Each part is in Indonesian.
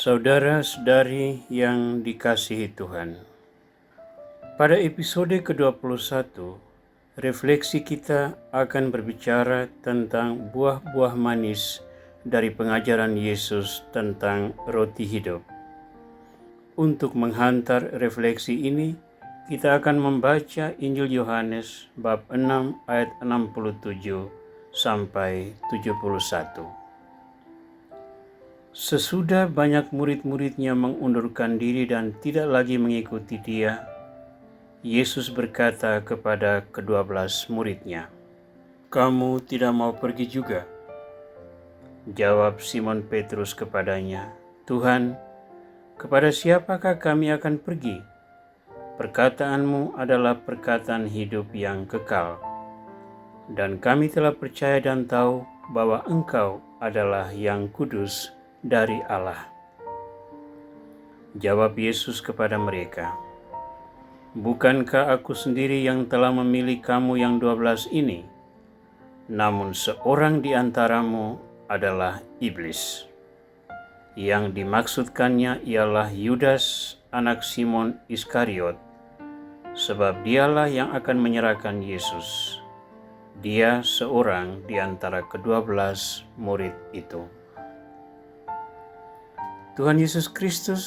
Saudara-saudari yang dikasihi Tuhan, pada episode ke-21, refleksi kita akan berbicara tentang buah-buah manis dari pengajaran Yesus tentang roti hidup. Untuk menghantar refleksi ini, kita akan membaca Injil Yohanes bab 6 ayat 67 sampai 71. Sesudah banyak murid-muridnya mengundurkan diri dan tidak lagi mengikuti dia, Yesus berkata kepada ke-12 muridnya, "Kamu tidak mau pergi juga?" Jawab Simon Petrus kepadanya, "Tuhan, kepada siapakah kami akan pergi? Perkataanmu adalah perkataan hidup yang kekal. Dan kami telah percaya dan tahu bahwa Engkau adalah yang kudus dari Allah." Jawab Yesus kepada mereka, "Bukankah aku sendiri yang telah memilih kamu yang 12 ini? Namun seorang di antaramu adalah iblis." Yang dimaksudkannya ialah Yudas, anak Simon Iskariot, sebab dialah yang akan menyerahkan Yesus. Dia seorang di antara ke-12 murid itu. Tuhan Yesus Kristus,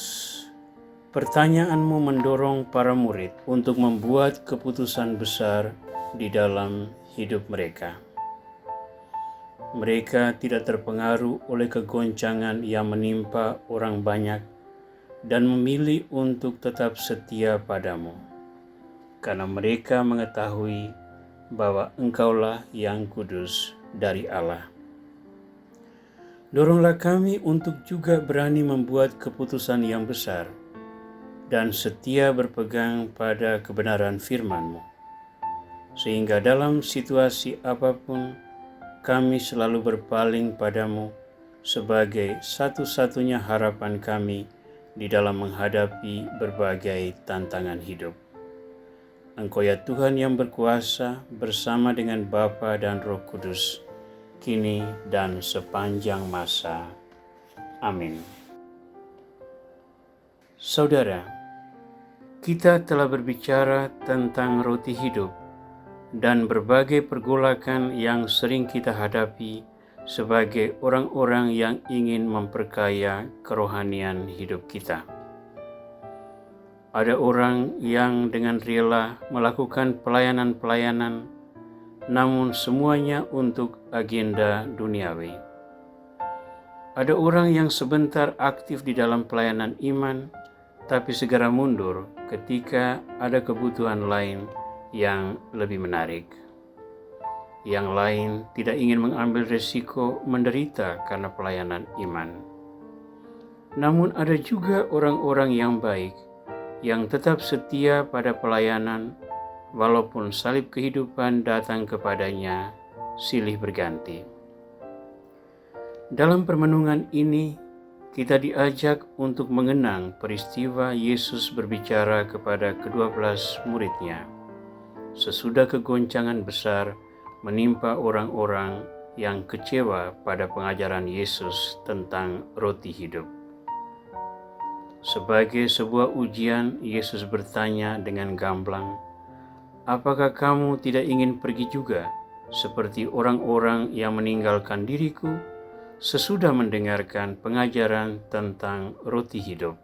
pertanyaanmu mendorong para murid untuk membuat keputusan besar di dalam hidup mereka. Mereka tidak terpengaruh oleh kegoncangan yang menimpa orang banyak dan memilih untuk tetap setia padamu, karena mereka mengetahui bahwa Engkaulah yang kudus dari Allah. Doronglah kami untuk juga berani membuat keputusan yang besar dan setia berpegang pada kebenaran firman-Mu, sehingga dalam situasi apapun kami selalu berpaling padamu sebagai satu-satunya harapan kami di dalam menghadapi berbagai tantangan hidup. Engkau ya Tuhan yang berkuasa bersama dengan Bapa dan Roh Kudus, kini dan sepanjang masa. Amin. Saudara, kita telah berbicara tentang roti hidup dan berbagai pergolakan yang sering kita hadapi sebagai orang-orang yang ingin memperkaya kerohanian hidup kita. Ada orang yang dengan rela melakukan pelayanan-pelayanan, namun semuanya untuk agenda duniawi. Ada orang yang sebentar aktif di dalam pelayanan iman, tapi segera mundur ketika ada kebutuhan lain yang lebih menarik. Yang lain tidak ingin mengambil resiko menderita karena pelayanan iman. Namun ada juga orang-orang yang baik, yang tetap setia pada pelayanan, walaupun salib kehidupan datang kepadanya silih berganti. Dalam permenungan ini, kita diajak untuk mengenang peristiwa Yesus berbicara kepada ke-12 muridnya, sesudah kegoncangan besar menimpa orang-orang yang kecewa pada pengajaran Yesus tentang roti hidup. Sebagai sebuah ujian, Yesus bertanya dengan gamblang, "Apakah kamu tidak ingin pergi juga, seperti orang-orang yang meninggalkan diriku, sesudah mendengarkan pengajaran tentang roti hidup?"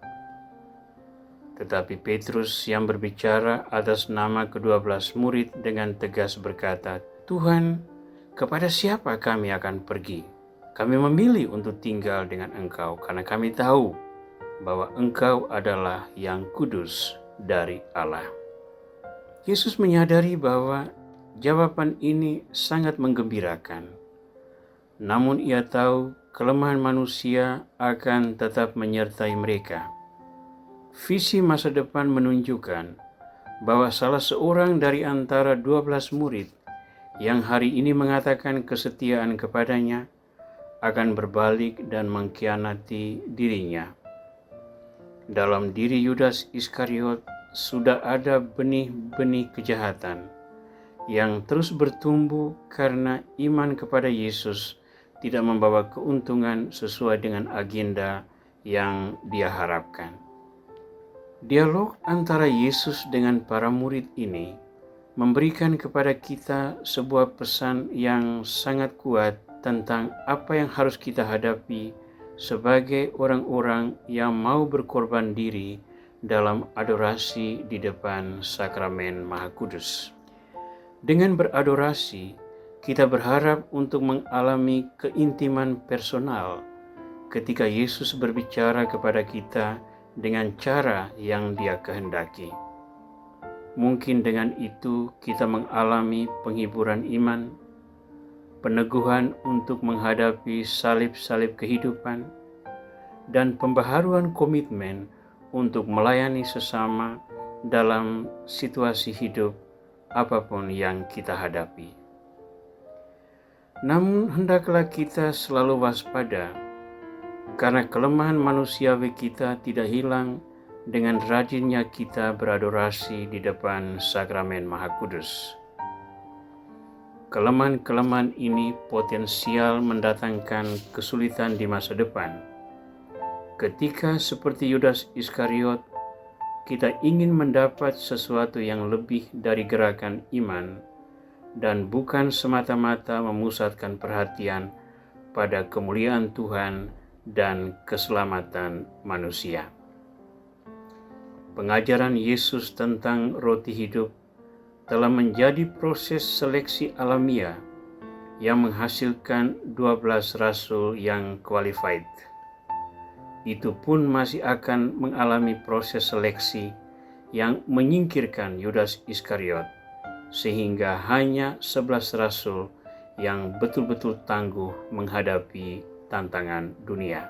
Tetapi Petrus yang berbicara atas nama ke-12 murid dengan tegas berkata, "Tuhan, kepada siapa kami akan pergi? Kami memilih untuk tinggal dengan Engkau karena kami tahu bahwa Engkau adalah yang kudus dari Allah." Yesus menyadari bahwa jawaban ini sangat menggembirakan. Namun ia tahu kelemahan manusia akan tetap menyertai mereka. Visi masa depan menunjukkan bahwa salah seorang dari antara 12 murid yang hari ini mengatakan kesetiaan kepadanya akan berbalik dan mengkhianati dirinya. Dalam diri Yudas Iskariot sudah ada benih-benih kejahatan yang terus bertumbuh karena iman kepada Yesus tidak membawa keuntungan sesuai dengan agenda yang Dia harapkan. Dialog antara Yesus dengan para murid ini memberikan kepada kita sebuah pesan yang sangat kuat tentang apa yang harus kita hadapi sebagai orang-orang yang mau berkorban diri dalam adorasi di depan sakramen Maha Kudus. Dengan beradorasi, kita berharap untuk mengalami keintiman personal ketika Yesus berbicara kepada kita dengan cara yang Dia kehendaki. Mungkin dengan itu kita mengalami penghiburan iman, peneguhan untuk menghadapi salib-salib kehidupan, dan pembaharuan komitmen untuk melayani sesama dalam situasi hidup apapun yang kita hadapi. Namun hendaklah kita selalu waspada, karena kelemahan manusiawi kita tidak hilang dengan rajinnya kita beradorasi di depan sakramen Maha Kudus. Kelemahan-kelemahan ini potensial mendatangkan kesulitan di masa depan. Ketika seperti Yudas Iskariot, kita ingin mendapat sesuatu yang lebih dari gerakan iman dan bukan semata-mata memusatkan perhatian pada kemuliaan Tuhan dan keselamatan manusia. Pengajaran Yesus tentang roti hidup telah menjadi proses seleksi alamiah yang menghasilkan 12 rasul yang qualified. Itu pun masih akan mengalami proses seleksi yang menyingkirkan Yudas Iskariot, sehingga hanya 11 rasul yang betul-betul tangguh menghadapi tantangan dunia.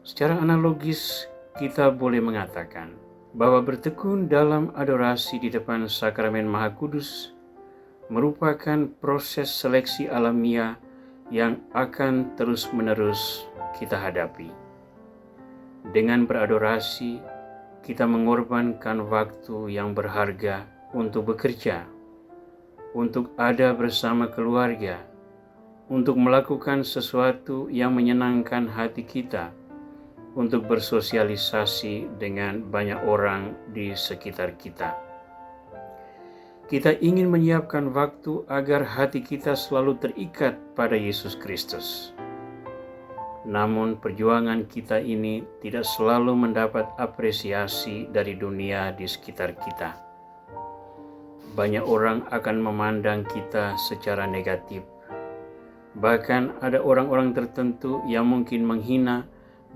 Secara analogis, kita boleh mengatakan bahwa bertekun dalam adorasi di depan sakramen Maha Kudus merupakan proses seleksi alamiah yang akan terus-menerus kita hadapi. Dengan beradorasi, kita mengorbankan waktu yang berharga untuk bekerja, untuk ada bersama keluarga, untuk melakukan sesuatu yang menyenangkan hati kita, untuk bersosialisasi dengan banyak orang di sekitar kita. Kita ingin menyiapkan waktu agar hati kita selalu terikat pada Yesus Kristus. Namun perjuangan kita ini tidak selalu mendapat apresiasi dari dunia di sekitar kita. Banyak orang akan memandang kita secara negatif. Bahkan ada orang-orang tertentu yang mungkin menghina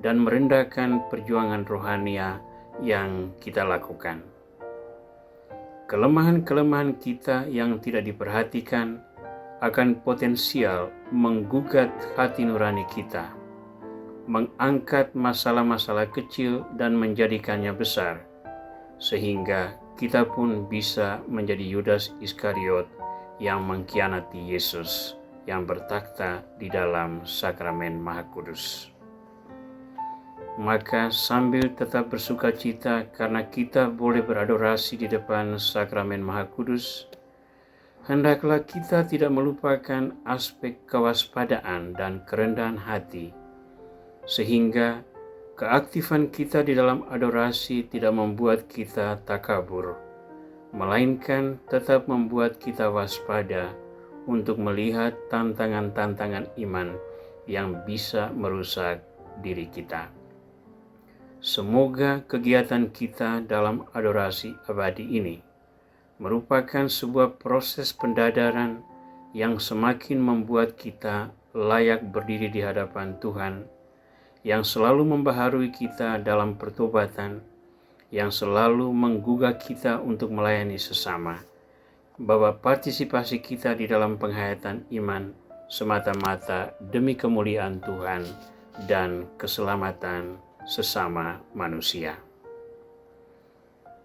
dan merendahkan perjuangan rohania yang kita lakukan. Kelemahan-kelemahan kita yang tidak diperhatikan akan potensial menggugat hati nurani kita, mengangkat masalah-masalah kecil dan menjadikannya besar, sehingga kita pun bisa menjadi Yudas Iskariot yang mengkhianati Yesus yang bertakhta di dalam sakramen Maha Kudus. Maka sambil tetap bersuka cita karena kita boleh beradorasi di depan sakramen Maha Kudus, hendaklah kita tidak melupakan aspek kewaspadaan dan kerendahan hati, sehingga keaktifan kita di dalam adorasi tidak membuat kita takabur, melainkan tetap membuat kita waspada untuk melihat tantangan-tantangan iman yang bisa merusak diri kita. Semoga kegiatan kita dalam adorasi abadi ini merupakan sebuah proses pendadaran yang semakin membuat kita layak berdiri di hadapan Tuhan, yang selalu membaharui kita dalam pertobatan, yang selalu menggugah kita untuk melayani sesama, bahwa partisipasi kita di dalam penghayatan iman semata-mata demi kemuliaan Tuhan dan keselamatan sesama manusia.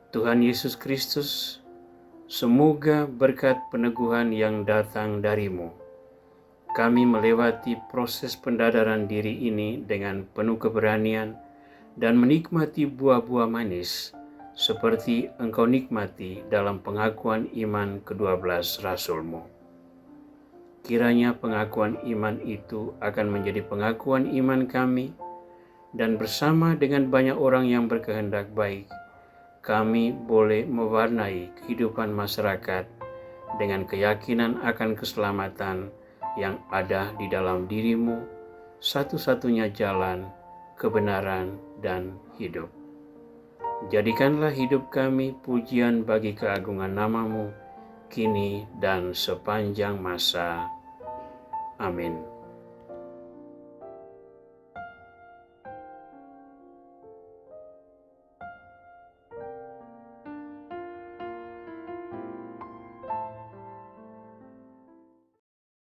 Tuhan Yesus Kristus, semoga berkat peneguhan yang datang darimu, kami melewati proses pendadaran diri ini dengan penuh keberanian dan menikmati buah-buah manis seperti Engkau nikmati dalam pengakuan iman ke-12 Rasul-Mu. Kiranya pengakuan iman itu akan menjadi pengakuan iman kami dan bersama dengan banyak orang yang berkehendak baik, kami boleh mewarnai kehidupan masyarakat dengan keyakinan akan keselamatan yang ada di dalam dirimu, satu-satunya jalan, kebenaran, dan hidup. Jadikanlah hidup kami pujian bagi keagungan nama-Mu, kini dan sepanjang masa. Amin.